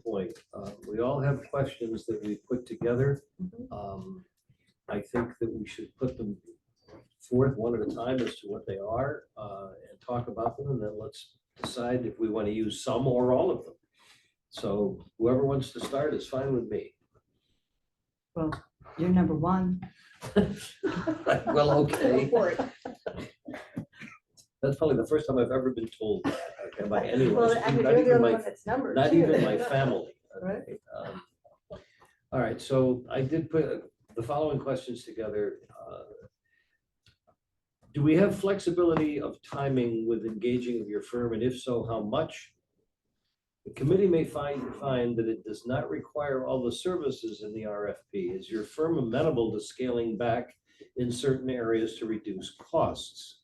point. We all have questions that we put together. I think that we should put them forth one at a time as to what they are and talk about them, and then let's decide if we want to use some or all of them. So whoever wants to start is fine with me. Well, you're number one. Well, okay. Go for it. That's probably the first time I've ever been told that, okay, by anyone. Well, I mean, Not you're the even only my, one that's numbered. not too. even my family. Right. Okay, all right, so I did put the following questions together. Do we have flexibility of timing with engaging of your firm, and if so, how much? The committee may find that it does not require all the services in the RFP. Is your firm amenable to scaling back in certain areas to reduce costs?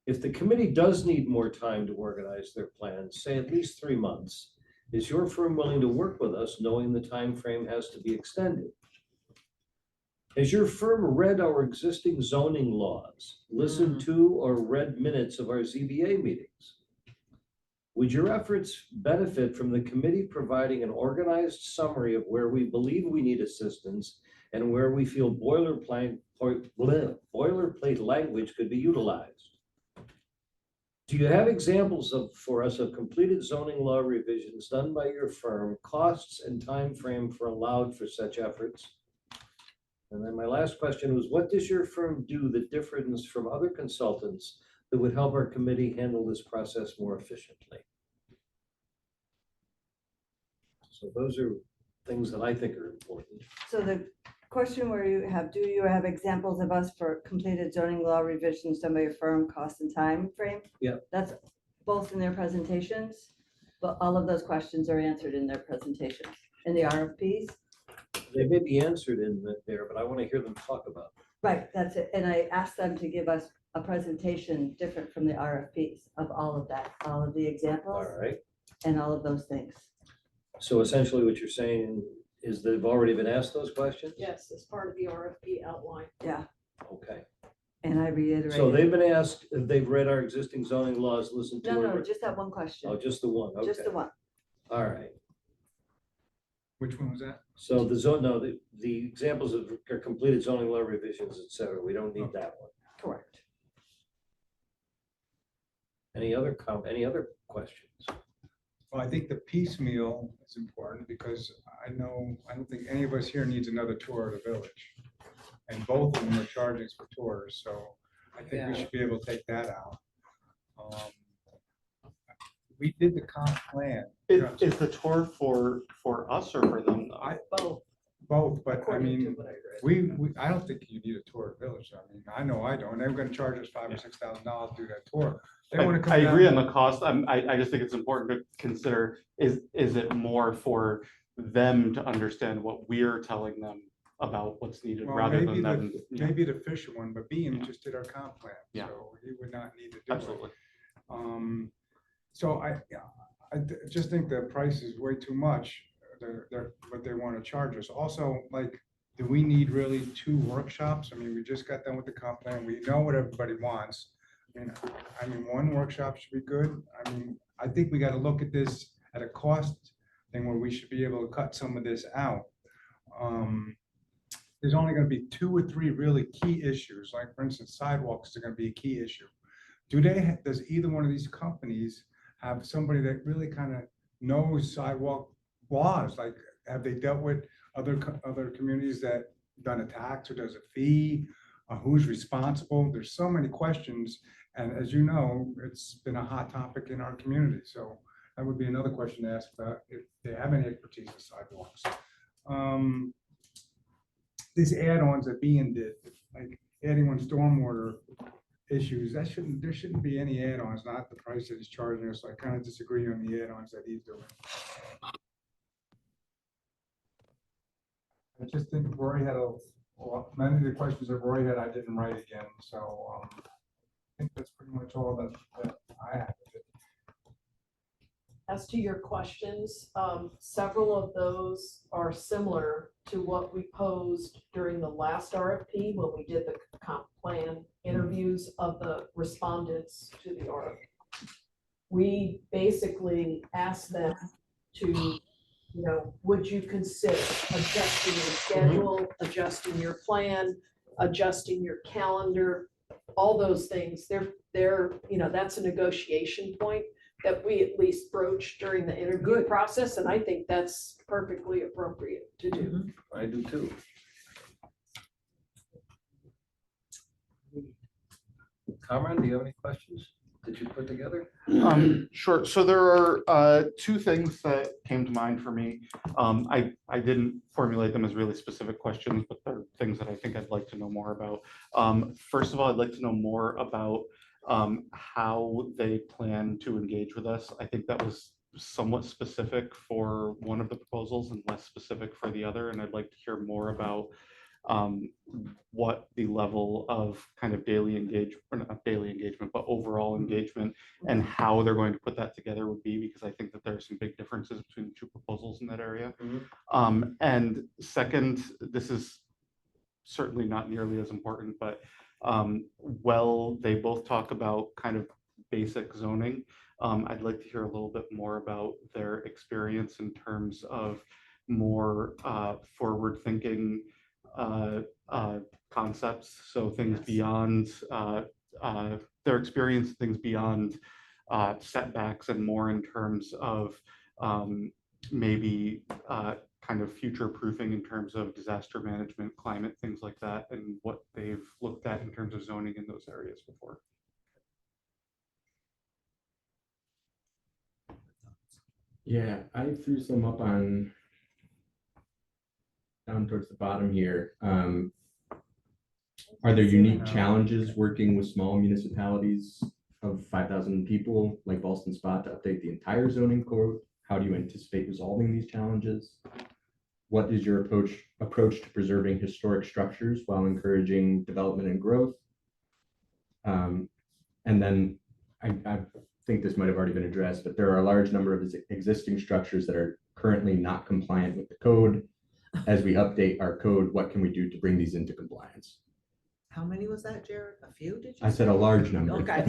If the committee does need more time to organize their plans, say at least 3 months, is your firm willing to work with us knowing the time frame has to be extended? Has your firm read our existing zoning laws, listened to or read minutes of our ZBA meetings? Would your efforts benefit from the committee providing an organized summary of where we believe we need assistance and where we feel boilerplate language could be utilized? Do you have examples for us of completed zoning law revisions done by your firm, costs and time frame allowed for such efforts? And then my last question was, what does your firm do that differs from other consultants that would help our committee handle this process more efficiently? So those are things that I think are important. So the question where you have, do you have examples of us for completed zoning law revisions done by your firm, cost and time frame? Yeah. That's both in their presentations, but all of those questions are answered in their presentations, in the RFPs. They may be answered in there, but I want to hear them talk about them. Right, that's it. And I asked them to give us a presentation different from the RFPs of all of that, all of the examples All right. and all of those things. So essentially what you're saying is they've already been asked those questions? Yes, as part of the RFP outline. Yeah, Okay. and I reiterated. So they've been asked, if they've read our existing zoning laws, listened to. No, just that one question. Oh, just the one. Okay. Just the one. All right. Which one was that? So the zone, no, the examples of completed zoning law revisions, et cetera, we don't need that one. Correct. Any other questions? Well, I think the piecemeal is important because I don't think any of us here needs another tour of the village. And both of them are charging us for tours, so I think we should be able to take that out. We did the comp plan. Is the tour for us or for them? though? Both, But I according to mean, what I read. I don't think you need a tour of the village. I mean, I know I don't. They're gonna charge us $5,000 or $6,000 to do that tour. They wanna come I agree on down- the cost. I just think it's important to consider, is it more for them to understand what we're telling them about what's needed Well, rather maybe than them? Yeah, Maybe the Fisher one, but Beam Yeah. just did our comp plan, Yeah. so he would not need to do it. Absolutely. So I just think the price is way too much, what they want to charge us. Also, like, do we need really 2 workshops? I mean, we just got done with the comp plan. We know what everybody wants. I mean, 1 workshop should be good. I mean, I think we got to look at this at a cost thing where we should be able to cut some of this out. There's only going to be 2 or 3 really key issues, like for instance, sidewalks are going to be a key issue. Does either one of these companies have somebody that really kind of knows sidewalk laws? Like, have they dealt with other communities that done a tax or does a fee? Who's responsible? There's so many questions. And as you know, it's been a hot topic in our community. So that would be another question to ask about if they have any expertise with sidewalks. These add-ons that Bean did, like adding on stormwater issues, there shouldn't be any add-ons, not the price that he's charging us. I kind of disagree on the add-ons that he's doing. I just think Roy had many of the questions that Roy had, I didn't write again. So I think that's pretty much all that I have. As to your questions, several of those are similar to what we posed during the last RFP when we did the comp plan interviews of the respondents to the RFP. We basically asked them to you know, would you consider adjusting your schedule, adjusting your plan, adjusting your calendar? All those things, they're, you know, that's a negotiation point that we at least broach during the interview Good. process, and I think that's perfectly appropriate to do. I do too. Cameron, do you have any questions that you put together? Sure. So there are two things that came to mind for me. I didn't formulate them as really specific questions, but they're things that I think I'd like to know more about. First of all, I'd like to know more about how they plan to engage with us. I think that was somewhat specific for one of the proposals and less specific for the other, and I'd like to hear more about what the level of kind of daily engagement, or not daily engagement, but overall engagement, and how they're going to put that together would be, because I think that there are some big differences between the two proposals in that area. And second, this is certainly not nearly as important, but well, they both talk about kind of basic zoning. I'd like to hear a little bit more about their experience in terms of more forward-thinking concepts, so things beyond their experience, things beyond setbacks, and more in terms of maybe kind of future proofing in terms of disaster management, climate, things like that, and what they've looked at in terms of zoning in those areas before. Yeah, I threw some up on down towards the bottom here. Are there unique challenges working with small municipalities of 5,000 people like Ballston Spa to update the entire zoning code? How do you anticipate resolving these challenges? What is your approach to preserving historic structures while encouraging development and growth? And then I think this might have already been addressed, but there are a large number of existing structures that are currently not compliant with the code. As we update our code, what can we do to bring these into compliance? How many was that, Jared? A few, did you? I said a large number. Okay.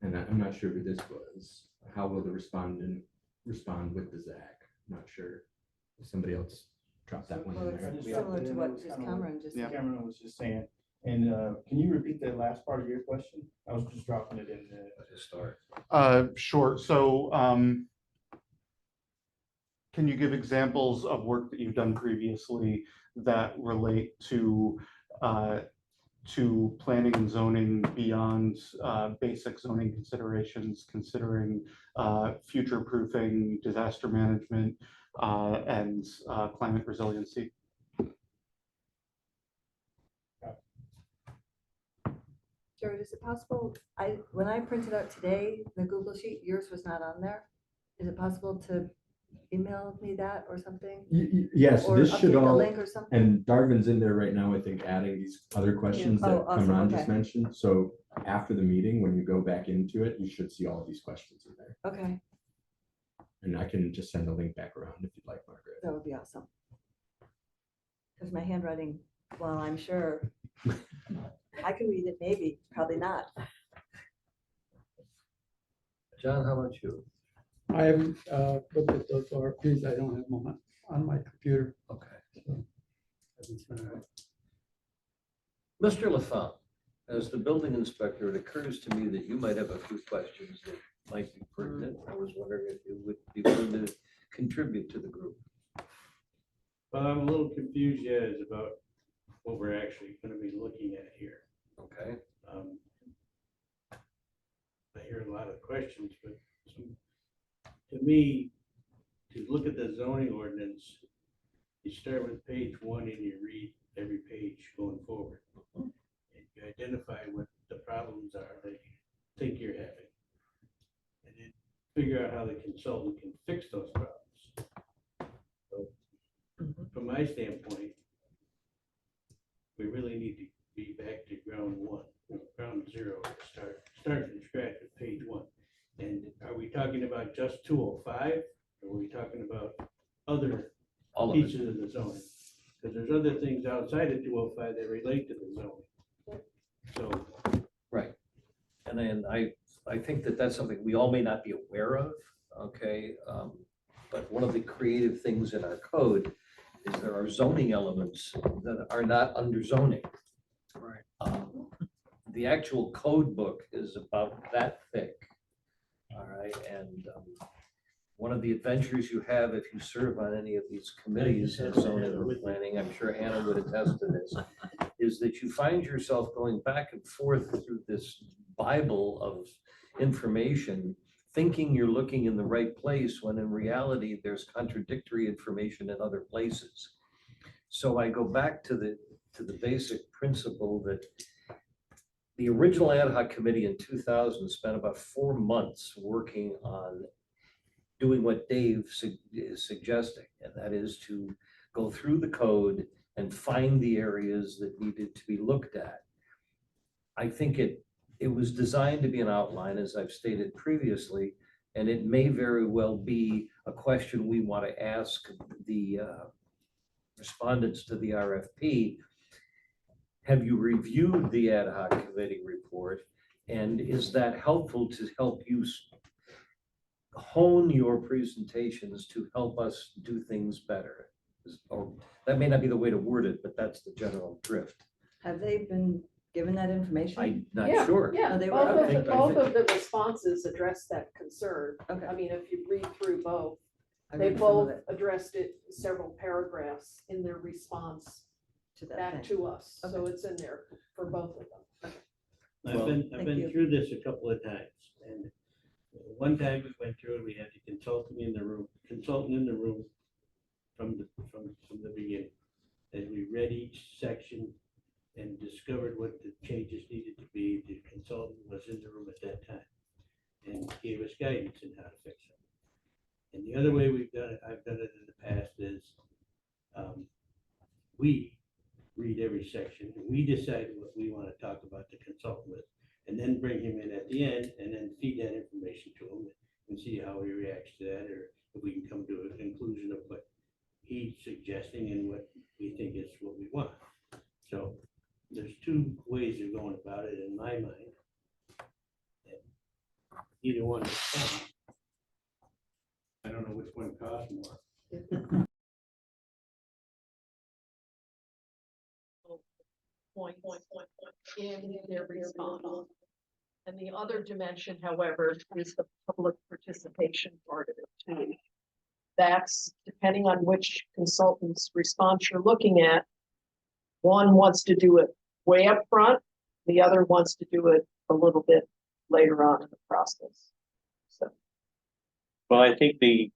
And I'm not sure who this was. How will the respondent respond with the ZAC? Not sure. Somebody else dropped that one in there. Similar to what just Cameron just said. Cameron was just saying, and can you repeat the last part of your question? I was just dropping it in the. To start. Sure. So can you give examples of work that you've done previously that relate to planning and zoning beyond basic zoning considerations, considering future proofing, disaster management, and climate resiliency? Jared, is it possible, when I printed out today, the Google Sheet, yours was not on there. Is it possible to email me that or something? Yes, Or this should update the all, link or something? and Darvin's in there right now, I think, adding these other questions that Oh, awesome, Kamran just okay. mentioned. So after the meeting, when you go back into it, you should see all of these questions in there. Okay, And I can just send a link back around if you'd like, Margaret. that would be awesome. Because my handwriting, well, I'm sure I can read it, maybe, probably not. John, how about you? I haven't looked at those RFPs. I don't have them on my computer. Okay. So, haven't, Mr. LaFont, as the building inspector, it occurs to me that you might have a few questions that might be pertinent. I was wondering if you would be willing to contribute to the group. Well, I'm a little confused yet as about what we're actually going to be looking at here. Okay. I hear a lot of questions, but to me, to look at the zoning ordinance, you start with page 1 and you read every page going forward. And you identify what the problems are that you think you're having. And then figure out how the consultant can fix those problems. So from my standpoint, we really need to be back to ground zero, start from scratch with page 1. And are we talking about just 205? Or are we talking about other All of it. pieces of the zoning? Because there's other things outside of 205 that relate to the zoning. So, Right. And then I I think that that's something we all may not be aware of, okay? But one of the creative things in our code is there are zoning elements that are not under zoning. Right. The actual code book is about that thick. All right, and one of the adventures you have if you serve on any of these committees of zoning or planning, I'm sure Anna would attest to this, is that you find yourself going back and forth through this Bible of information, thinking you're looking in the right place, when in reality, there's contradictory information in other places. So I go back to the basic principle that the original ad hoc committee in 2000 spent about 4 months working on doing what Dave is suggesting, and that is to go through the code and find the areas that needed to be looked at. I think it was designed to be an outline, as I've stated previously, and it may very well be a question we want to ask the respondents to the RFP. Have you reviewed the ad hoc committee report? And is that helpful to help you hone your presentations to help us do things better? Or that may not be the way to word it, but that's the general drift. Have they been given that information? I'm not Yeah, sure. Yeah, Oh, they both were? of the, Okay. both of the responses address that concern. Okay. I mean, if you read through both, I they read some of both it addressed it several paragraphs in their response to that back thing. to us. So Okay. it's in there for both of them. Well, I've thank been you. through this a couple of times, and one time we went through and we had the consultant in the room from the beginning. And we read each section and discovered what the changes needed to be. The consultant was in the room at that time and gave us guidance on how to fix it. And the other way we've done it, I've done it in the past, is we read every section, and we decide what we want to talk about the consultant with, and then bring him in at the end, and then feed that information to him and see how he reacts to that, or if we can come to a conclusion of what he's suggesting and what we think is what we want. So there's two ways of going about it in my mind. And either one is fine. I don't know which one costs more. Point in their response. And the other dimension, however, is the public participation part of it too. That's depending on which consultant's response you're looking at. One wants to do it way up front, the other wants to do it a little bit later on in the process. So, Well, I think the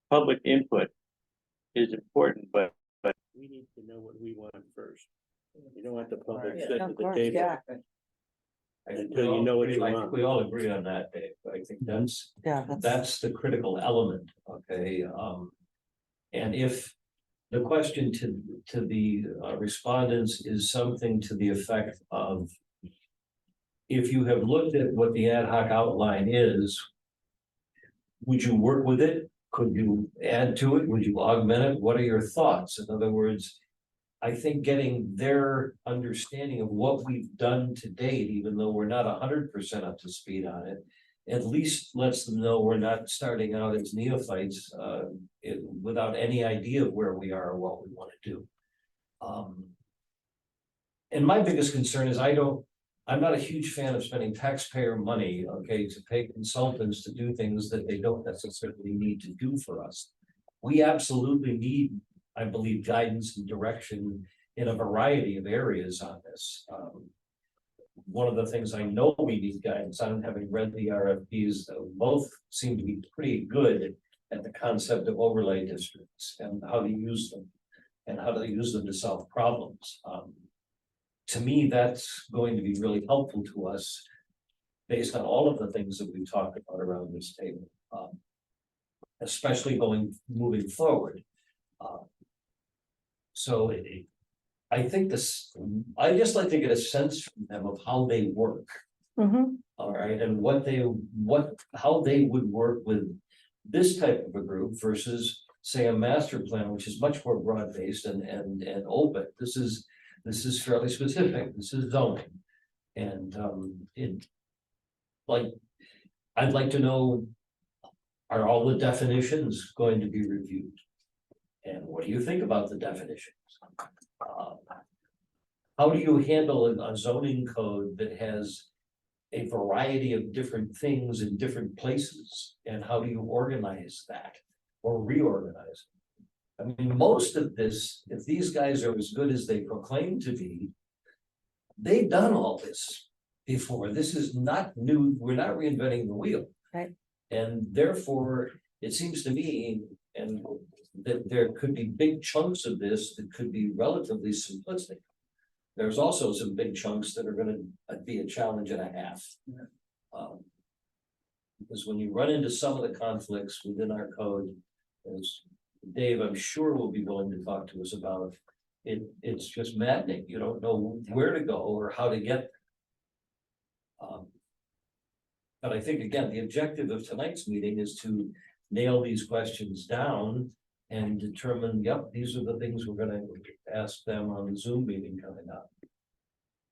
public input is important, but we need to know what we want first. You don't want the public Yeah, sit at the table until you know what you I want. think we all agree on that, Dave. I think that's the critical element, okay? And if the question to the respondents is something to the effect of, if you have looked at what the ad hoc outline is, would you work with it? Could you add to it? Would you augment it? What are your thoughts? In other words, I think getting their understanding of what we've done to date, even though we're not 100% up to speed on it, at least lets them know we're not starting out as neophytes without any idea of where we are or what we want to do. And my biggest concern is I'm not a huge fan of spending taxpayer money, okay, to pay consultants to do things that they don't necessarily need to do for us. We absolutely need, I believe, guidance and direction in a variety of areas on this. One of the things I know we need guidance on, having read the RFPs, both seem to be pretty good at the concept of overlay districts and how to use them and how to use them to solve problems. To me, that's going to be really helpful to us based on all of the things that we've talked about around this table, especially moving forward. So I think I just like to get a sense from them of how they work. All right, and how they would work with this type of a group versus, say, a master plan, which is much more broad-based and open. This is fairly specific. This is zoning. And I'd like to know, are all the definitions going to be reviewed? And what do you think about the definitions? How do you handle a zoning code that has a variety of different things in different places? And how do you organize that or reorganize? I mean, most of this, if these guys are as good as they proclaim to be, they've done all this before. This is not new. We're not reinventing the wheel. Right. And therefore, it seems to me, and that there could be big chunks of this that could be relatively simplistic. There's also some big chunks that are gonna be a challenge and a half. Because when you run into some of the conflicts within our code, as Dave, I'm sure will be willing to talk to us about, it's just maddening. You don't know where to go or how to get there. But I think, again, the objective of tonight's meeting is to nail these questions down and determine, yep, these are the things we're gonna ask them on the Zoom meeting coming up.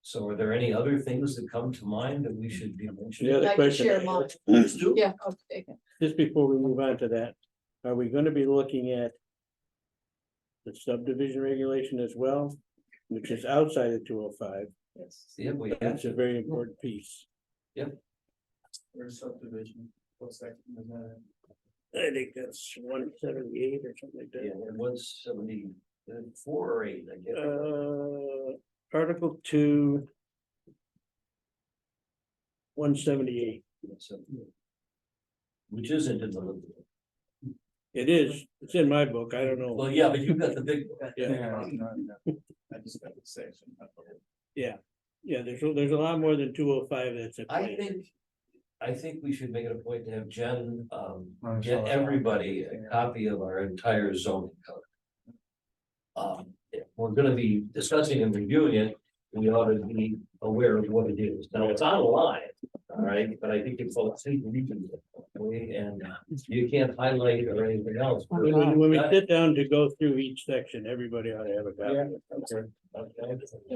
So are there any other things that come to mind that we should be mentioning? The other I can question, share mine. Please do. Yeah, okay. just before we move on to that, are we gonna be looking at the subdivision regulation as well, which is outside of 205? Yes. Yeah, we have That's a to. very important piece. Or subdivision, what's that? I think that's 178 or something like Yeah, that. it was 74 or 8, I guess. Article 2. 178. Which isn't in the. It is, it's in my book, I don't know. Well, yeah, but you've got the big. Yeah. I just got to say something. Yeah, there's a lot more than 205 that's. I think we should make it a point to have Jen, Right, get so- everybody a copy of our entire zoning code. If we're gonna be discussing and reviewing it, we ought to be aware of what it is. Now, it's online, all right, but I think it's all reading it. And you can't highlight or anything else. When we sit down to go through each section, everybody ought to have a copy. Okay, all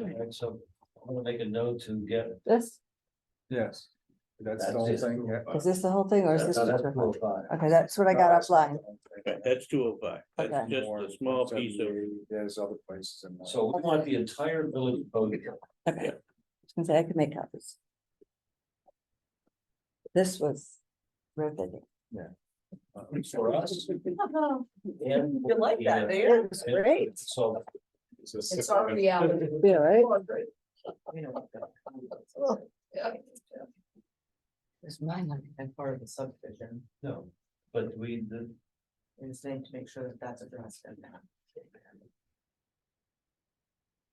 right, so I'm gonna make a note to get. This, Yes, that's That's the whole it. thing, yeah. is this the whole thing or is That's this? that's just- 205. Okay, that's what I got offline. That's 205, that's Okay. just a small piece of. There's other places in there. So we want the entire village code. Okay. I was gonna say, I could make copies. This was riveting. For us. And. You like that, do you? It was great. So. It's our reality. Yeah, right? Yeah. This might not have been part of the subdivision, No, but we, and it's saying to make sure that that's addressed in that.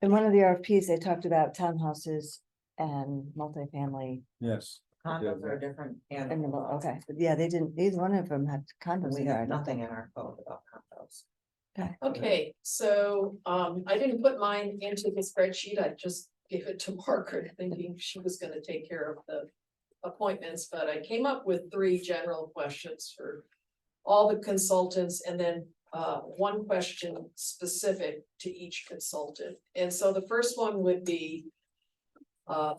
In one of the RFPs, they talked about townhouses and multifamily. Yes. Condos are different And animal. okay, but yeah, they didn't, neither one of them had And condos we in there. I have don't nothing think. in our code about condos. Okay, so I didn't put mine into the spreadsheet. I just gave it to Margaret thinking she was gonna take care of the appointments, but I came up with 3 general questions for all the consultants and then one question specific to each consultant. And so the first one would be,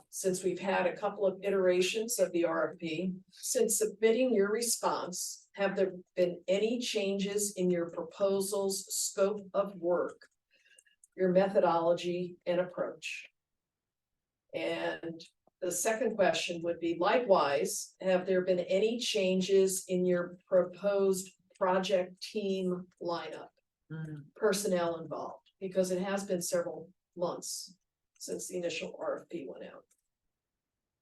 since we've had a couple of iterations of the RFP, since submitting your response, have there been any changes in your proposal's scope of work, your methodology and approach? And the second question would be, likewise, have there been any changes in your proposed project team lineup, personnel involved? Because it has been several months since the initial RFP went out.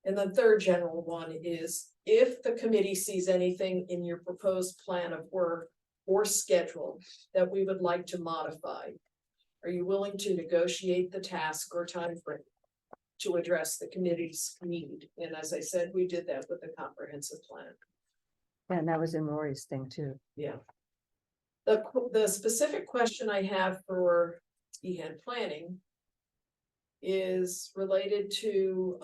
And the third general one is, if the committee sees anything in your proposed plan of work or schedule that we would like to modify, are you willing to negotiate the task or timeframe to address the committee's need? And as I said, we did that with the comprehensive plan. Yeah, and that was in Rory's thing too. Yeah. The specific question I have for EHAN planning is related to,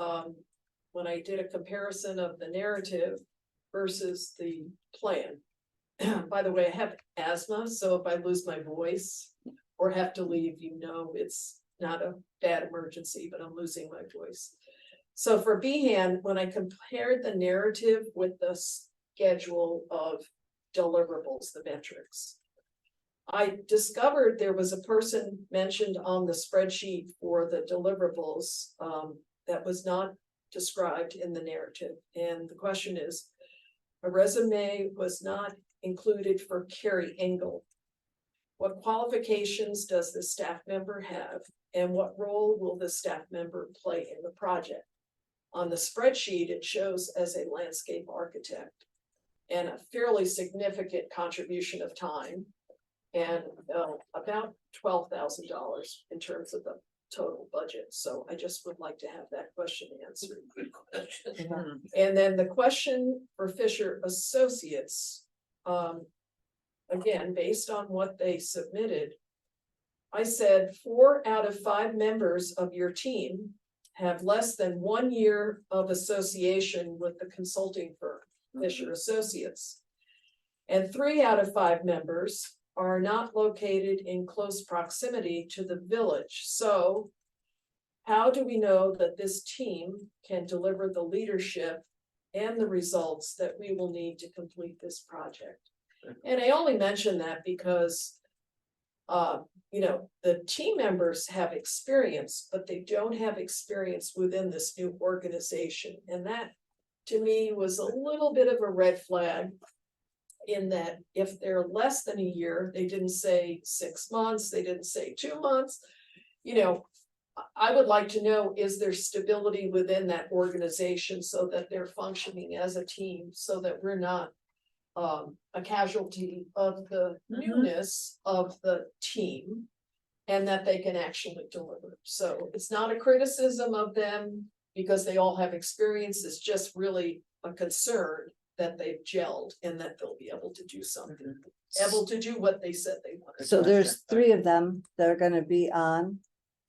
when I did a comparison of the narrative versus the plan. By the way, I have asthma, so if I lose my voice or have to leave, it's not a bad emergency, but I'm losing my voice. So for Behan, when I compared the narrative with the schedule of deliverables, the metrics, I discovered there was a person mentioned on the spreadsheet for the deliverables that was not described in the narrative. And the question is, a resume was not included for Carrie Engel. What qualifications does the staff member have, and what role will the staff member play in the project? On the spreadsheet, it shows as a landscape architect and a fairly significant contribution of time and about $12,000 in terms of the total budget. So I just would like to have that question answered. Good question. And then the question for Fisher Associates, again, based on what they submitted, I said 4 out of 5 members of your team have less than 1 year of association with the consulting firm, Fisher Associates. And 3 out of 5 members are not located in close proximity to the village. So how do we know that this team can deliver the leadership and the results that we will need to complete this project? And I only mention that because the team members have experience, but they don't have experience within this new organization. And that, to me, was a little bit of a red flag, in that if they're less than a year, they didn't say 6 months, they didn't say 2 months. I would like to know, is there stability within that organization so that they're functioning as a team, so that we're not a casualty of the newness of the team, and that they can actually deliver. So it's not a criticism of them because they all have experience. It's just really a concern that they've gelled and that they'll be able to do something, able to do what they said they wanted. So there's 3 of them that are gonna be on,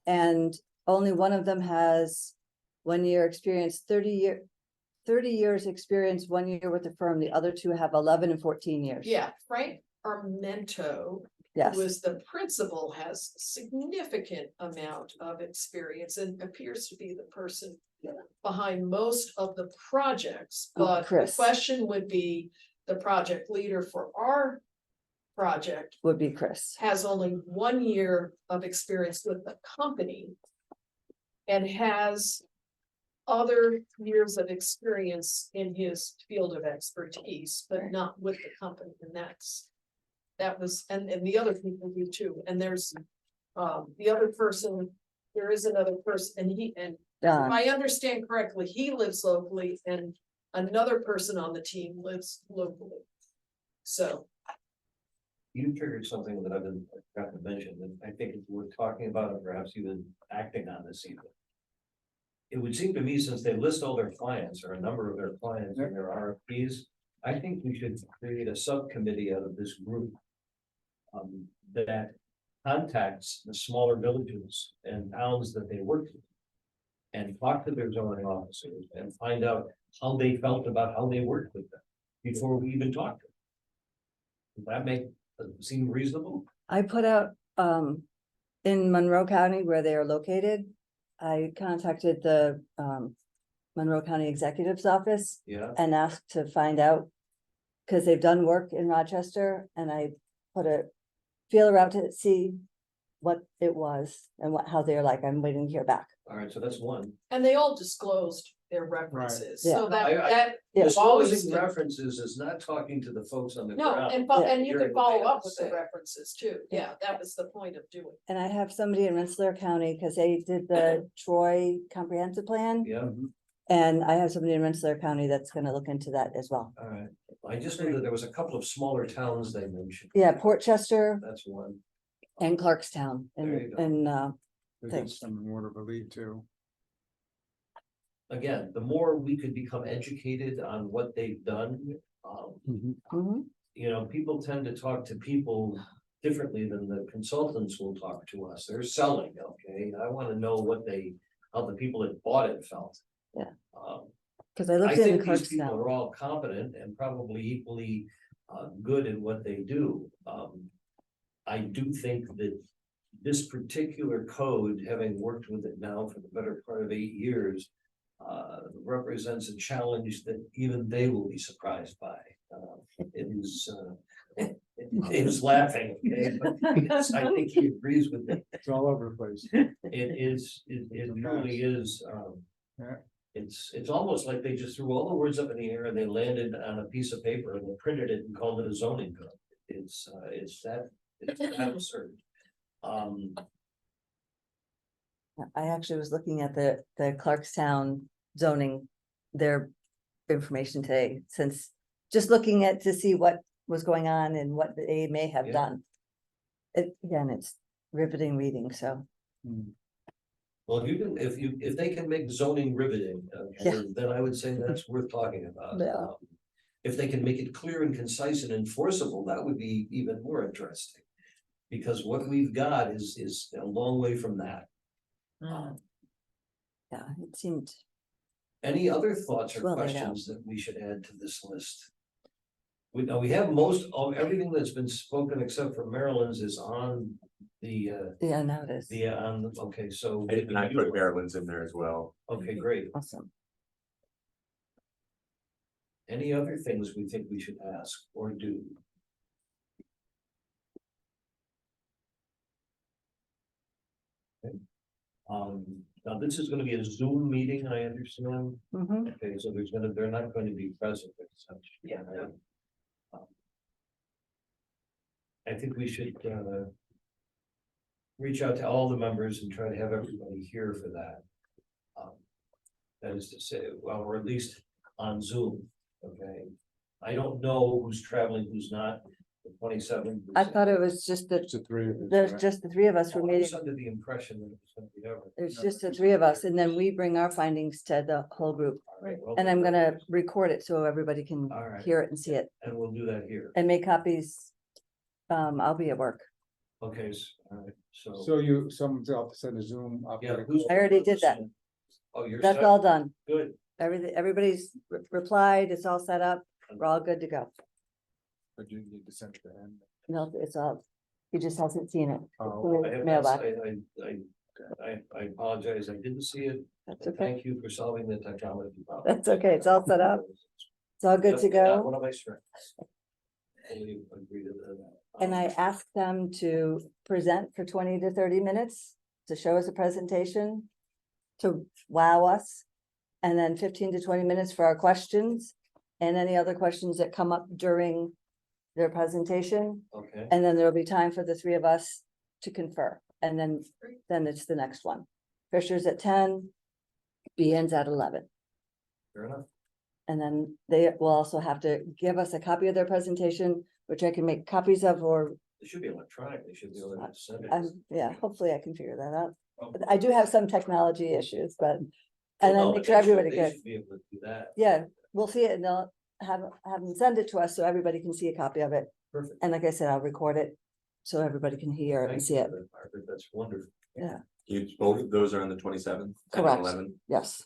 and only one of them has 1 year experience, 30 years experience, 1 year with the firm. The other 2 have 11 and 14 years. Yeah, Frank Armento, Yes, who is the principal, has significant amount of experience and appears to be the person behind most of the projects. But the Chris. question would be, the project leader for our project would be Chris. has only 1 year of experience with the company and has other years of experience in his field of expertise, but not with the company. And and the other people do too. And there's the other person, there is another person, and if I understand correctly, he lives locally and another person on the team lives locally. So. You triggered something that I've been forgot to mention, and I think we're talking about and perhaps even acting on this even. It would seem to me, since they list all their clients or a number of their clients in their RFPs, I think we should create a subcommittee out of this group that contacts the smaller villages and towns that they work with and talk to their zoning officers and find out how they felt about how they worked with them before we even talk to them. Does that seem reasonable? I put out, in Monroe County where they are located, I contacted the, Monroe County Executive's Office Yeah. and asked to find out, because they've done work in Rochester, and I put a feeler out to see what it was and how they're like. I'm waiting to hear back. All right, so that's one. And they all disclosed their references, so Yeah. that Yeah. is always Disclosing good. references is not talking to the folks on the No, ground. and you Hearing can what they follow have up to with the say. references too. Yeah, that was the point of doing. And I have somebody in Rensselaer County, because they did the Troy Comprehensive Plan, Yeah, and I have somebody in Rensselaer County that's gonna look into that as well. all right. I just knew that there was a couple of smaller towns they mentioned. Yeah, Port Chester That's one. and Clarkstown, There you go. and, There's Thanks. some in Waterville too. Again, the more we could become educated on what they've done, mhm. people tend to talk to people differently than the consultants will talk to us. They're selling, okay? I want to know how the people that bought it felt. Yeah. Um, Cause I I looked in think these people Clarkstown. are all competent and probably equally good at what they do. I do think that this particular code, having worked with it now for the better part of 8 years, represents a challenge that even they will be surprised by. It is, Dave's laughing, okay, but yes, I think he agrees with me. It's all over the place. It truly is, Yeah. it's almost like they just threw all the words up in the air and they landed on a piece of paper and they printed it and called it a zoning code. It's that absurd. I actually was looking at the Clarkstown zoning, their information today, since just looking at to see what was going on and what they may have Yeah. done. Again, it's riveting reading, so. Well, if they can make zoning riveting, Yeah. then I would say that's worth talking about. Yeah. If they can make it clear and concise and enforceable, that would be even more interesting. Because what we've got is a long way from that. Yeah, it seemed, Any other thoughts or Well laid out. questions that we should add to this list? We have most of everything that's been spoken except for Maryland's is on the, yeah, now it is. okay, so. And I put Maryland's in there as well. Okay, great. Awesome. Any other things we think we should ask or do? Okay. Now this is gonna be a Zoom meeting, I understand. Mhm. Okay, so they're not going to be present as such. Yeah. I think we should, reach out to all the members and try to have everybody here for that. That is to say, well, or at least on Zoom, okay? I don't know who's traveling, who's not, the 27th. I thought it was just It's a three. there's just the three of us were I meeting. was under the impression that it was gonna be everyone. It's just the three of us, and then we bring our findings to the whole group. All right, well, And I'm gonna record it so everybody can All right. hear it and see it And we'll do that here. and make copies. I'll be at work. Okay, all right, So someone's out to send a Zoom. Yeah, who's- I already did that. Oh, you're That's set? all done. Good. Everybody's replied, it's all set up, we're all good to go. But you need to send it to him. No, it's all, he just hasn't seen it. Oh, I have not- Mailbox. I apologize, I didn't see it. That's okay. Thank you for solving the technology problem. That's okay, it's all set up. It's all good to Definitely not go. One of my strengths. Fully agree to that. And I asked them to present for 20 to 30 minutes to show us a presentation to wow us. And then 15 to 20 minutes for our questions and any other questions that come up during their presentation. Okay, And then there'll be time for the three of us to confer. And then it's the next one. Fisher's at 10, BN's at 11. fair enough. And then they will also have to give us a copy of their presentation, which I can make copies of, or, It should be electronic, they should be able to send it. yeah, hopefully I can figure that out. Oh. But I do have some technology issues, but, Well, and then no, make they sure should- everybody they gets, should Be able to do that. yeah, we'll see it and they'll have them send it to us so everybody can see a copy of it. Perfect. And like I said, I'll record it so everybody can hear it and Thank see you it. for that, Margaret. That's wonderful. Both of those are on the 27th. 10 and Correct. 11. Yes.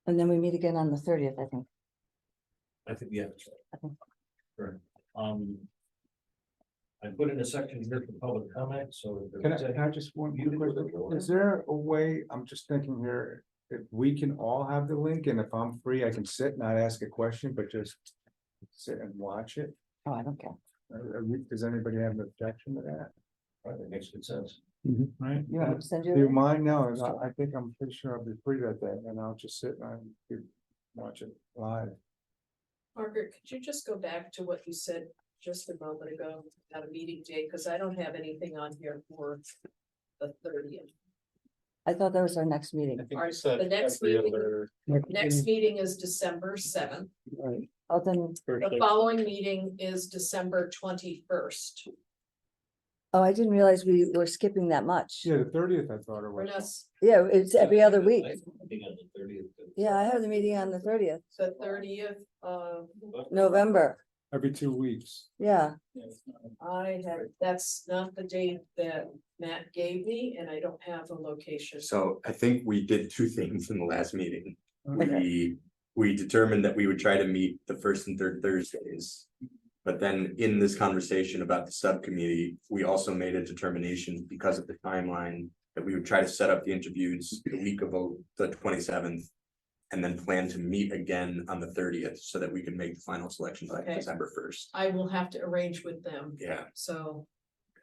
And then we meet again on the 30th, I think. I think, yeah, that's right. Okay. Correct. I put in a section here for public comment, so. if Can there's any- I just want, You can do it. is there a way, I'm just thinking here, if we can all have the link and if I'm free, I can sit, not ask a question, but just sit and watch it? Oh, I don't care. Does anybody have an objection to that? Right, that makes good sense. Right? You want me to send you? a Do you link? mind? No, I think I'm pretty sure I'll be free that day and I'll just sit and watch it live. Margaret, could you just go back to what you said just a moment ago at a meeting date, because I don't have anything on here for the 30th. I thought that was our next meeting. All right, the next meeting, next meeting is December 7th. Right. Oh, then, The following meeting is December 21st. oh, I didn't realize we were skipping that much. Yeah, the 30th, I thought it We're was. not, Yeah, it's every other week. I think on the 30th. Yeah, I have the meeting on the 30th, the 30th of, November. Every 2 weeks. Yeah, I had, that's not the date that Matt gave me, and I don't have a location. So I think we did two things in the last meeting. Okay. We determined that we would try to meet the first and third Thursdays. But then in this conversation about the subcommittee, we also made a determination because of the timeline that we would try to set up the interviews the week of the 27th. And then plan to meet again on the 30th so that we can make the final selection by Okay. December 1st. I will have to arrange with them, Yeah, so.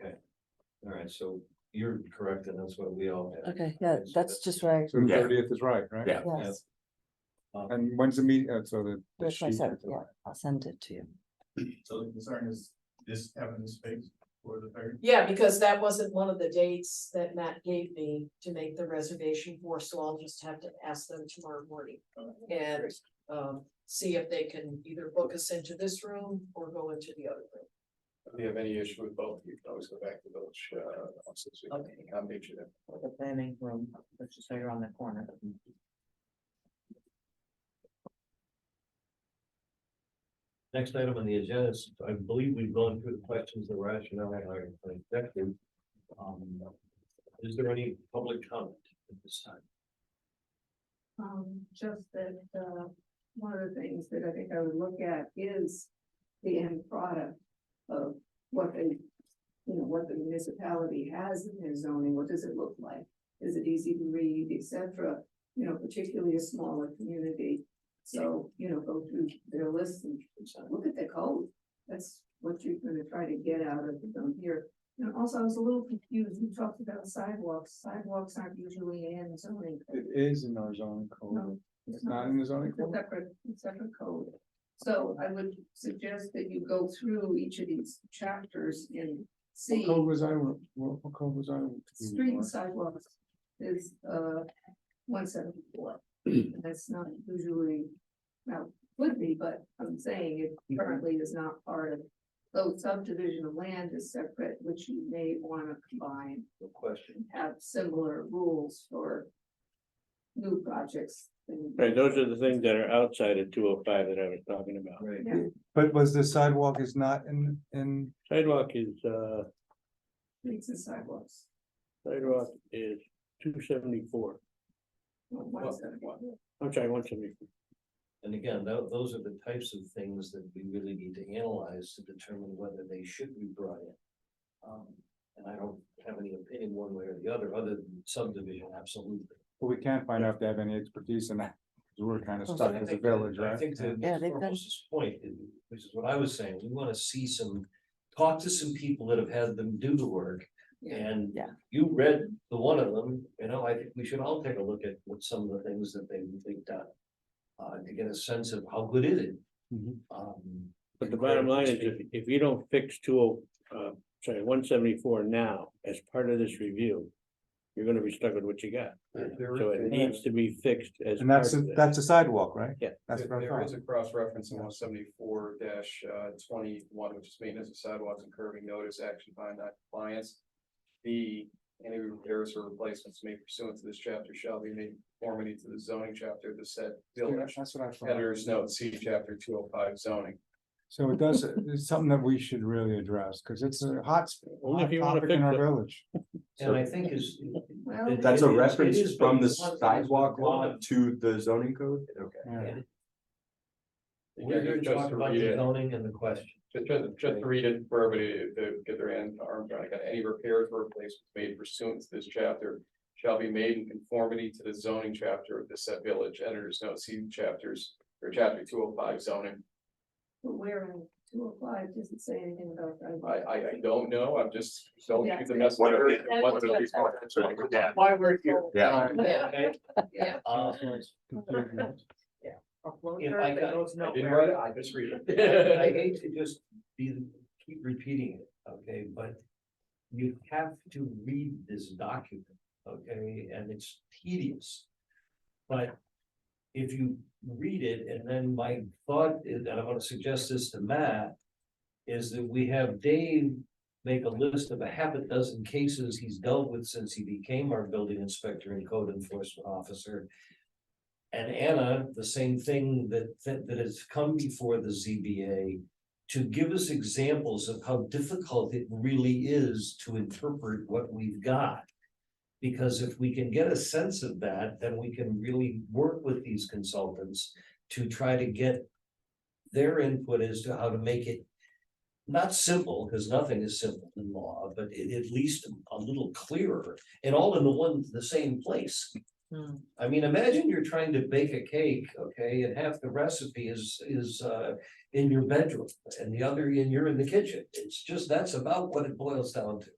All right, so you're correct, and that's what we all have. Okay, yeah, that's just right. So the Yeah. 30th is right, right? yeah. Yes, And when's the meeting? So the the sheet- 27th, yeah, I'll send it to you. So the concern is this having the space for the third? Yeah, because that wasn't one of the dates that Matt gave me to make the reservation for, so I'll just have to ask them tomorrow morning. And see if they can either book us into this room or go into the other room. If you have any issue with both, you can always go back to those, offices, we can Okay. accommodate you there. The planning room, which is right around the corner. Next item on the agenda is, I believe we've gone through the questions, the rationale, and our objective. Is there any public comment at this time? Just that, one of the things that I think I would look at is the end product of what they, what the municipality has in their zoning, what does it look like? Is it easy to read, et cetera, particularly a smaller community. So, go through their list and look at their code. That's what you're gonna try to get out of them here. And also, I was a little confused, we talked about sidewalks, sidewalks aren't usually in zoning. code. It is in our zoning code. No, It's not in the zoning It's a code? separate code. So I would suggest that you go through each of these chapters and What see. code was I, what code was I? Street and sidewalks is 174. That's not usually, now, would be, but I'm saying it currently is not part of. So subdivision of land is separate, which you may want to combine, No question. have similar rules for new projects. and- Right, those are the things that are outside of 205 that I was talking about. Right. Yeah, But was the sidewalk is not in, Sidewalk is, streets and sidewalks. sidewalk is 274. 174. I'm sorry, 174. And again, those are the types of things that we really need to analyze to determine whether they should be brought in. And I don't have any opinion one way or the other than subdivision, absolutely. well, we can't find out if they have any expertise in that. 'Cause we're kind of Well, stuck I as a think village, that- I right? think to Yeah, Mr. they've done- Formos's point, which is what I was saying, we want to see talk to some people that have had them do the work. And Yeah. you read the one of them, I think we should all take a look at what some of the things that they've done. To get a sense of how good is it. Mhm. But the bottom line is, if you don't fix 174 now as part of this review, you're gonna be stuck with what you got. So it needs to be fixed as. And that's, part of this. that's a sidewalk, right? Yeah. That's what I There thought. is a cross-reference in 174-21, which is maintenance of sidewalks and curbing notice action by non-compliance. Any repairs or replacements made pursuant to this chapter shall be made in conformity to the zoning chapter of the said village. That's what I thought. Headers note, see chapter 205 zoning. So it does, it's something that we should really address, because it's a hot Only if you wanna topic in fix our it. village. And I think is. Well, it- That's it a is- reference it is, from but the one of sidewalk things law that- to the zoning code? Okay. Yeah. We're here to Just talk to about read the it. zoning and the question. Just to read it for everybody to get their arms around, I got any repairs or replacements made pursuant to this chapter shall be made in conformity to the zoning chapter of the said village, editors note, see chapters, or chapter 205 zoning. but where in 205 doesn't say anything about that. I don't know, I'm just, don't Yeah. shoot the messenger. One of What these the- points are like that. Why we're here. Yeah. Yeah. Okay. Yeah. A flow If chart I that got- goes I didn't nowhere. write it, I just read it. I hate to just keep repeating it, okay, but you have to read this document, okay, and it's tedious. But if you read it, and then my thought is, and I want to suggest this to Matt, is that we have Dave make a list of a half a dozen cases he's dealt with since he became our building inspector and code enforcement officer. And Anna, the same thing that has come before the ZBA to give us examples of how difficult it really is to interpret what we've got. Because if we can get a sense of that, then we can really work with these consultants to try to get their input as to how to make it not simple, because nothing is simple in law, but at least a little clearer and all in the same place. I mean, imagine you're trying to bake a cake, okay, and half the recipe is in your bedroom and the other you're in the kitchen. It's just, that's about what it boils down to.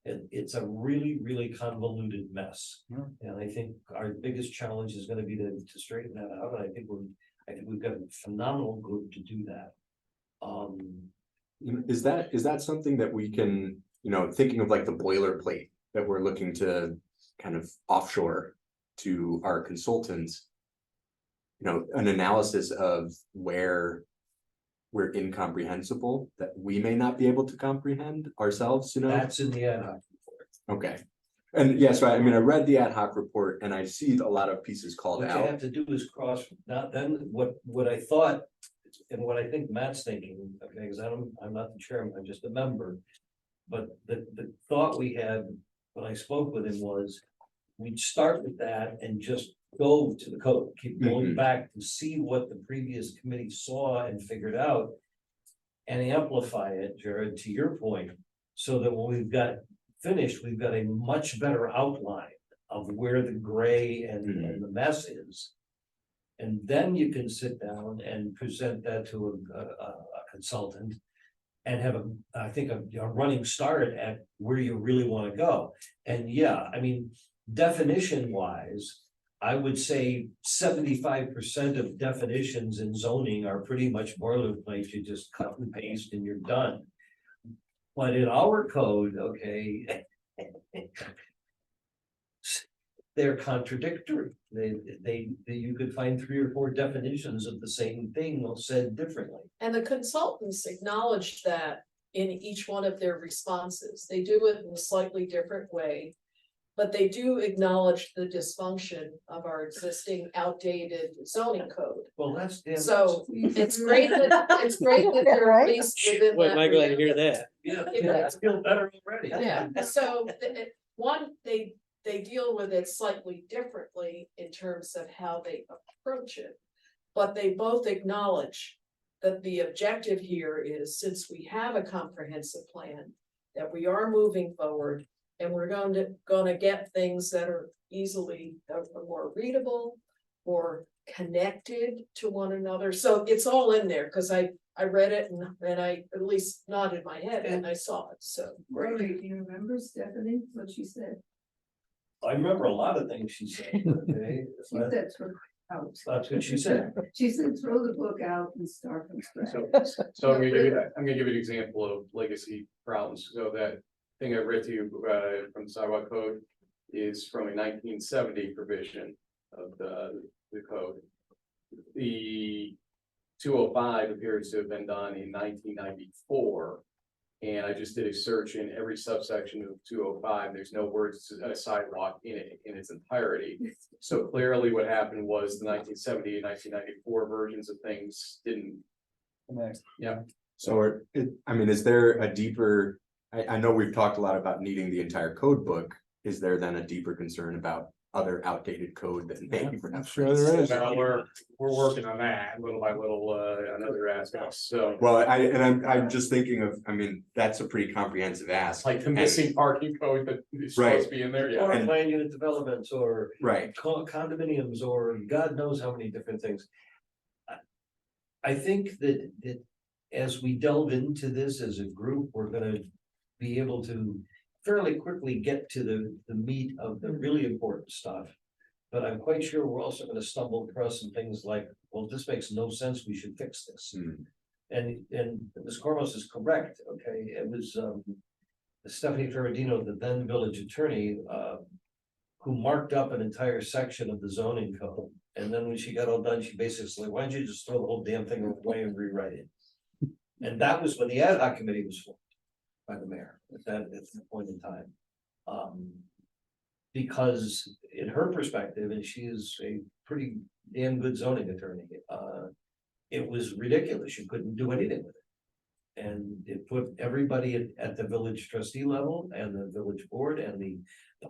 It's a really, really convoluted mess. Yeah. And I think our biggest challenge is gonna be to straighten that out. And I think we've got a phenomenal group to do that. Is that something that we can, thinking of like the boilerplate that we're looking to kind of offshore to our consultants? An analysis of where we're incomprehensible, that we may not be able to comprehend ourselves, That's in the ad hoc report. Okay. And yes, I mean, I read the ad hoc report and I see a lot of pieces called What you out. have to do is cross, not then, what I thought, and what I think Matt's thinking, okay, because I'm not the chairman, I'm just a member. But the thought we had when I spoke with him was, we'd start with that and just go to the code, keep going back to see what the previous committee saw and figured out. And amplify it, Jared, to your point, so that when we've got finished, we've got a much better outline of where the gray and the mess is. And then you can sit down and present that to a consultant and have a running start at where you really want to go. And yeah, I mean, definition wise, I would say 75% of definitions in zoning are pretty much boilerplate. You just cut and paste and you're done. But in our code, okay, they're contradictory. You could find 3 or 4 definitions of the same thing said differently. And the consultants acknowledged that in each one of their responses. They do it in a slightly different way. But they do acknowledge the dysfunction of our existing outdated zoning code. Well, that's. So it's great that they're at least within Boy, that. am I glad to hear that. Yeah, I feel better already. Yeah, so they deal with it slightly differently in terms of how they approach it. But they both acknowledge that the objective here is, since we have a comprehensive plan, that we are moving forward. And we're gonna get things that are easily more readable or connected to one another. So it's all in there, because I read it and I at least nodded my head and I saw it, so. Rory, do you remember Stephanie, what she said? I remember a lot of things she said, okay? She said throw it out. That's what she said. She said throw the book out and start from scratch. So I'm gonna give you an example of legacy problems. So that thing I read to you from the sidewalk code is from a 1970 provision of the code. The 205 appears to have been done in 1994. And I just did a search in every subsection of 205. There's no words sidewalk in it in its entirety. So clearly what happened was the 1970 and 1994 versions of things didn't connect. Yeah. So is there a deeper, I know we've talked a lot about needing the entire code book. Is there then a deeper concern about other outdated code that maybe we're I'm not? sure there is. Well, we're working on that little by little on other aspects. So Well, I'm just thinking of, that's a pretty comprehensive ask. like the missing parking code that is Right. supposed to be in there. Yeah. Or land unit developments or Right. condominiums or God knows how many different things. I think that as we delve into this as a group, we're gonna be able to fairly quickly get to the meat of the really important stuff. But I'm quite sure we're also gonna stumble across some things like, well, this makes no sense, we should fix this. And Ms. Cormos is correct, okay, it was Stephanie Ferradino, the then village attorney, who marked up an entire section of the zoning code. And then when she got all done, she basically said, why don't you just throw the whole damn thing away and rewrite it? And that was when the ad hoc committee was formed by the mayor at that point in time. Because in her perspective, and she is a pretty damn good zoning attorney, it was ridiculous. You couldn't do anything with it. And it put everybody at the village trustee level and the village board and the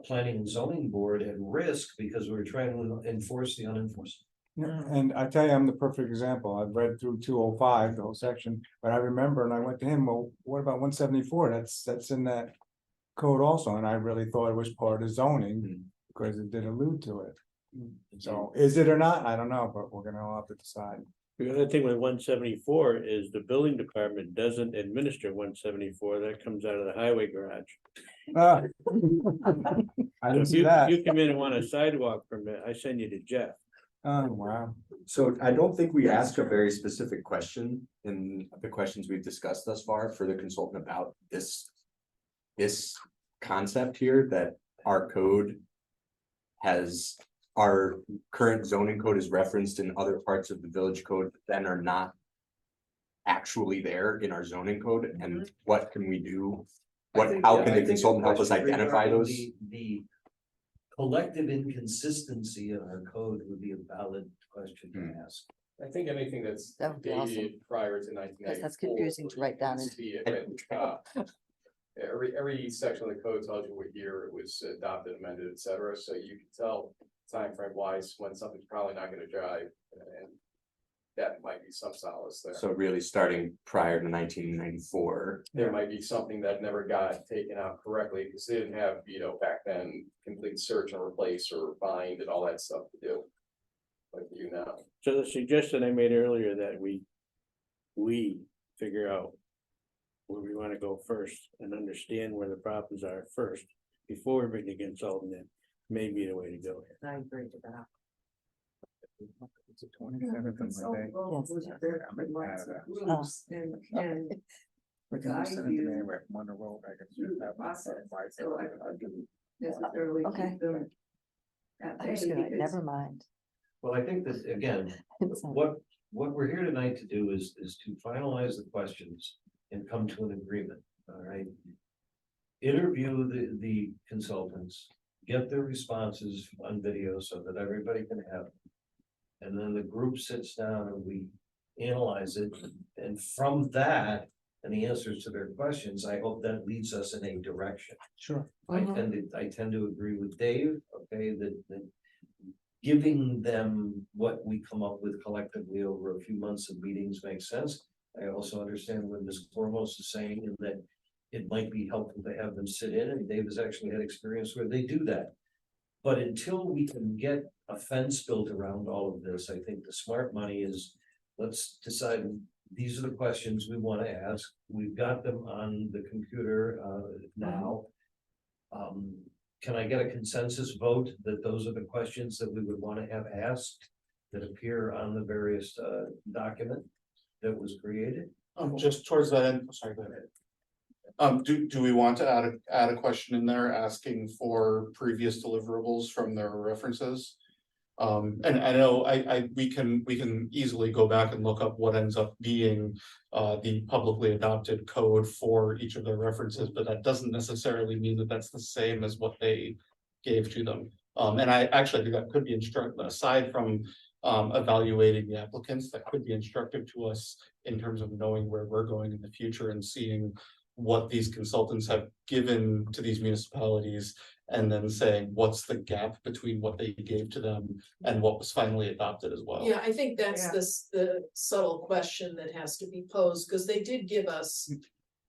planning and zoning board at risk because we were trying to enforce the unenforceable. And I tell you, I'm the perfect example. I've read through 205, the whole section, but I remember, and I went to him, well, what about 174? That's in that code also, and I really thought it was part of zoning, because it did allude to it. So is it or not? I don't know, but we're gonna all have to decide. The other thing with 174 is the building department doesn't administer 174. That comes out of the highway garage. Ah. I So didn't if see you, that. you come in and want a sidewalk permit, I send you to Jeff. Oh, wow. So I don't think we ask a very specific question in the questions we've discussed thus far for the consultant about this. This concept here that our code has, our current zoning code is referenced in other parts of the village code that then are not actually there in our zoning code, and what can we do? How can the consultant help us identify those? The collective inconsistency in our code would be a valid question to ask. I think anything that's That would be awesome. dated prior to 1994. Because that's confusing to write down. needs to be right at the top. Every section of the code tells you what year it was adopted, amended, et cetera, so you can tell timeframe wise when something's probably not gonna drive, and that might be some solace there. So really starting prior to 1994. There might be something that never got taken out correctly, because they didn't have, back then, complete search and replace or bind and all that stuff to do. Like you now. So the suggestion I made earlier that we figure out where we want to go first and understand where the problems are first before we bring the consultant in, may be the way to go here. I agree with that. It's the 27th of my day. And We're gonna send it to me, we're on the road, I can through just the have. process, so I didn't necessarily Okay. keep them. At I'm just bay gonna, because- never mind. Well, I think that, again, It's not- what we're here tonight to do is to finalize the questions and come to an agreement, all right? Interview the consultants, get their responses on video so that everybody can have. Them. And then the group sits down and we analyze it, and from that, and the answers to their questions, I hope that leads us in a direction. Sure. I tend to agree with Dave, okay, that giving them what we come up with collectively over a few months of meetings makes sense. I also understand what Ms. Cormos is saying, and that it might be helpful to have them sit in, and Dave has actually had experience where they do that. But until we can get a fence built around all of this, I think the smart money is, let's decide, these are the questions we want to ask. We've got them on the computer now. Can I get a consensus vote that those are the questions that we would want to have asked that appear on the various document that was created? Just towards that end, sorry, go ahead. Do we want to add a question in there asking for previous deliverables from their references? And I know we can easily go back and look up what ends up being the publicly adopted code for each of their references, but that doesn't necessarily mean that that's the same as what they gave to them. And I actually think that could be instructive, aside from evaluating the applicants, that could be instructive to us in terms of knowing where we're going in the future and seeing what these consultants have given to these municipalities, and then saying, what's the gap between what they gave to them and what was finally adopted as well. Yeah, I think that's Yeah. the subtle question that has to be posed, because they did give us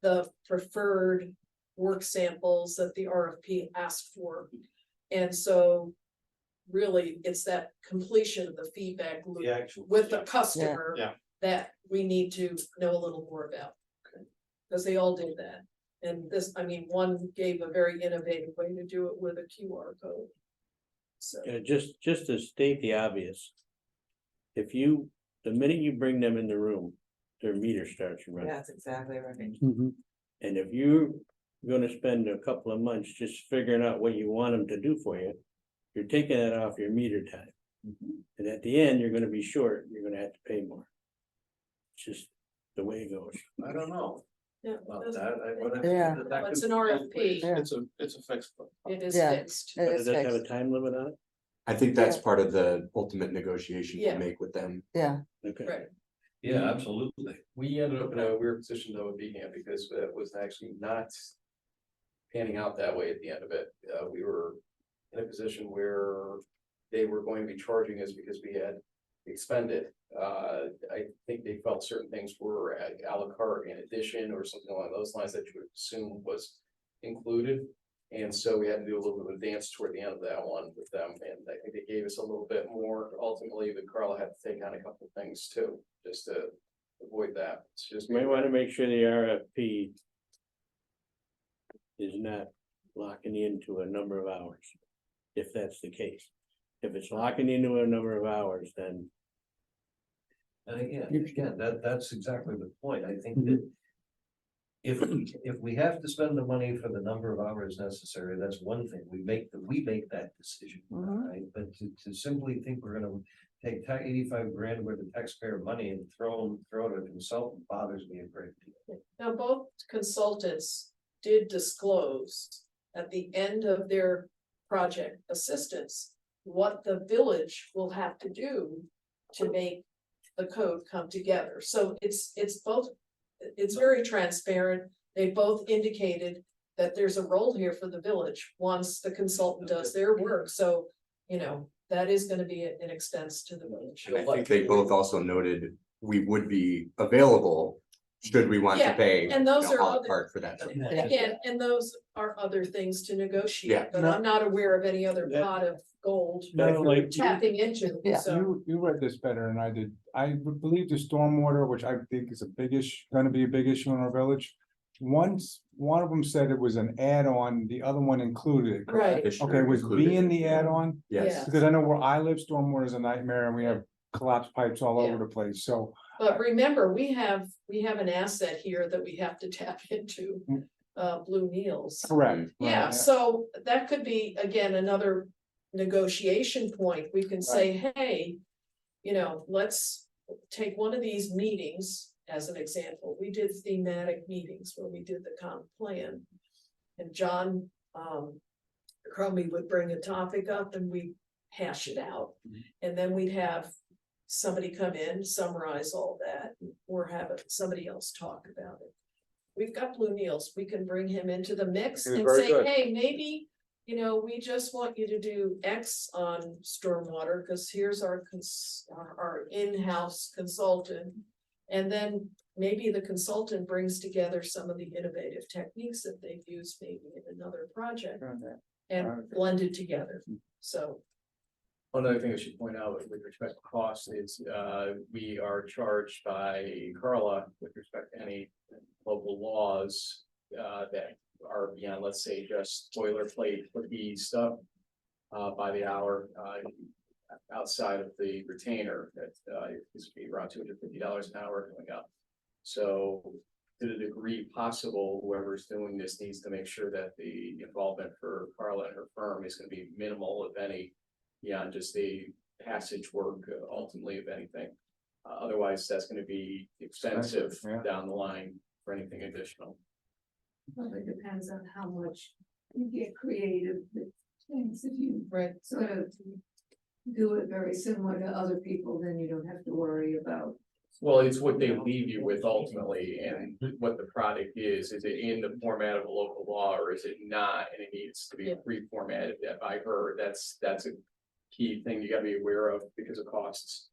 the preferred work samples that the RFP asked for. And so really, it's that completion of the feedback loop with the customer Yeah. that we need to know a little more about. Because they all did that. And this, I mean, one gave a very innovative way to do it with a QR code. So, Yeah, just to state the obvious. The minute you bring them in the room, their meter starts running. That's exactly right. And if you're gonna spend a couple of months just figuring out what you want them to do for you, you're taking it off your meter time. And at the end, you're gonna be short, you're gonna have to pay more. It's just the way it goes. I don't know yeah, about that. Yeah. well, it's an RFP, Yeah. It's a fixed. it is Yeah. fixed. It But is does it have a fixed. time limit on it? I think that's Yeah. part of the ultimate negotiation Yeah. to make with them. Yeah, Okay. Right, Yeah, absolutely. We ended up in a weird position though with Beacon, because it was actually not panning out that way at the end of it. We were in a position where they were going to be charging us because we had expended. I think they felt certain things were à la carte in addition or something along those lines that you would assume was included. And so we had to do a little bit of a dance toward the end of that one with them, and I think they gave us a little bit more. Ultimately, the Carla had to take on a couple of things too, just to avoid that. It's just. You might want to make sure the RFP is not locking you into a number of hours, if that's the case. If it's locking you into a number of hours, then And again, that's exactly the point. I think that if we have to spend the money for the number of hours necessary, that's one thing. We make that decision, Mhm. right? But to simply think we're gonna take 85 grand worth of taxpayer money and throw it at a consultant bothers me a great deal. Now, both consultants did disclose at the end of their project assistance what the village will have to do to make the code come together. So it's both, it's very transparent. They both indicated that there's a role here for the village once the consultant does their work. So, you know, that is gonna be an expense to the village. And I think they both also noted we would be available should we want to Yeah, pay. and those are à la other- carte for that. service. Again, and those are other things to Yeah. negotiate, but I'm not aware of any other pot of gold No, like- tapping into, Yeah. so. You read this better than I did. I would believe the stormwater, which I think is gonna be a big issue in our village. One of them said it was an add-on, the other one included it, correct? Right. Commissioner Okay, was included being it. the add-on, Yes. Yeah. because I know where I live, stormwater is a nightmare and we have collapsed pipes all Yeah. over the place, so. But remember, we have an asset here that we have to tap into, Blue Meals. Correct. Yeah, right, so that could be, again, another negotiation point. We can say, hey, you know, let's take one of these meetings as an example. We did thematic meetings where we did the comp plan. And John, Cromie would bring a topic up and we hash it out. And then we'd have somebody come in, summarize all that, or have somebody else talk about it. We've got Blue Niels, we can bring him into the mix Okay, and very say, good. hey, maybe, you know, we just want you to do X on stormwater, because here's our in-house consultant. And then maybe the consultant brings together some of the innovative techniques that they've used maybe in another project and blended together, so. Another thing I should point out with respect to cost is, we are charged by Carla with respect to any local laws, that are beyond, let's say, just boilerplate cookie stuff. By the hour, outside of the retainer, that, is be around $250 an hour going up. So to the degree possible, whoever's doing this needs to make sure that the involvement for Carla and her firm is gonna be minimal, if any, beyond just the passage work, ultimately, if anything. Otherwise, that's gonna be expensive Yeah. down the line for anything additional. Well, it depends on how much you get creative with things. If you Right. sort of do it very similar to other people, then you don't have to worry about. Well, it's what they leave you with ultimately, and what the product is it in the format of a local law, or is it not, and it needs to be Yeah. reformatted by her, that's a key thing you gotta be aware of because of costs.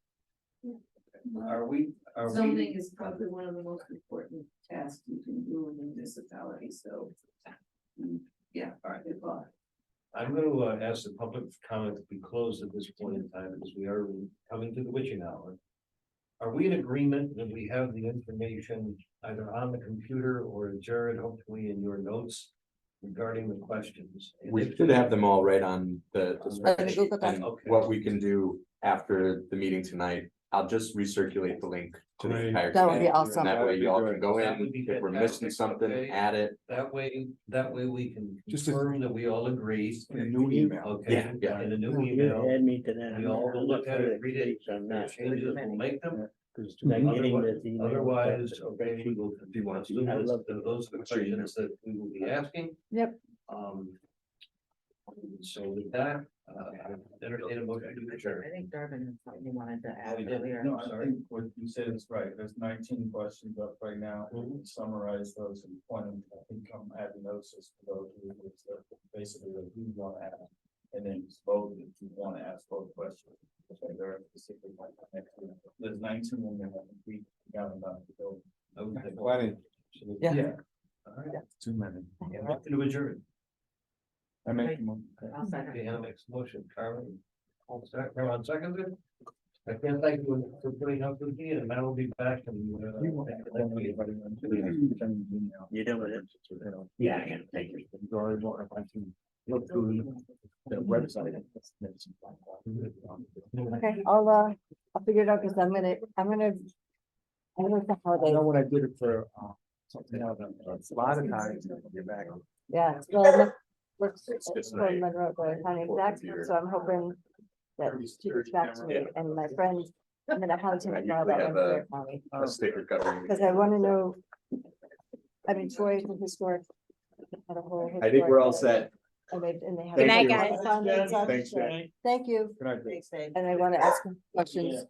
Are we? Zoning is probably one of the most important tasks you can do in a municipality, so. Yeah, all right, good luck. I'm going to ask the public comment to be closed at this point in time, because we are coming to the witching hour. Are we in agreement that we have the information either on the computer or Jared, hopefully in your notes regarding the questions? And We if- should have them all right on the Right, the Google Doc. and Okay. what we can do after the meeting tonight. I'll just recirculate the link to the Great. entire. That would be committee. awesome. That way y'all can go That in, would be if we're missing fantastic, something, okay. add it. That way we can Just a- confirm that we all agree. In a new email. Okay, Yeah, yeah. in a new You email. add me to that. We all will look at it, read it, I'm if not. there's changes, we'll make them. Cause not getting Otherwise, this email. otherwise, okay, we will. Do you want to? I love Those are the questions that we will be asking. Yep. So with that, I entertain a motion to adjourn. I think Darvin had something he wanted to add we did. earlier. No, I I think what you said is right, there's 19 questions up right now, we can summarize those and point them, I think, come add notices to those, who is basically what we want to add. and then vote if you want to ask both questions. So there are specific ones next to it. There's 19 in there, I think we got enough to go. Yeah. Too many. To adjourn. I make. a mo- I'll second. Okay, Hannah makes a motion, Carmen. All set, everyone seconds it. I can't thank you for putting up with me, and I will be back and. You done with it? Yeah, I can, thank you. Look through the website. Okay, I'll figure it out, because I'm gonna, I don't know I how know when I did it for, something else, a lot of times, you're back. yeah, well, works just for Monroe, the county executive, so I'm hoping that she gets back to me, and my friend, I'm gonna hunt him about that in Blair County. A sticker covering. Because I wanna know, I mean, Troy is a historic. had a whole I think we're all historic- set. And they have. Good night, a- guys. Found it, so- Thanks, Jen. Thank you, Thanks, Dave. and I wanna ask him questions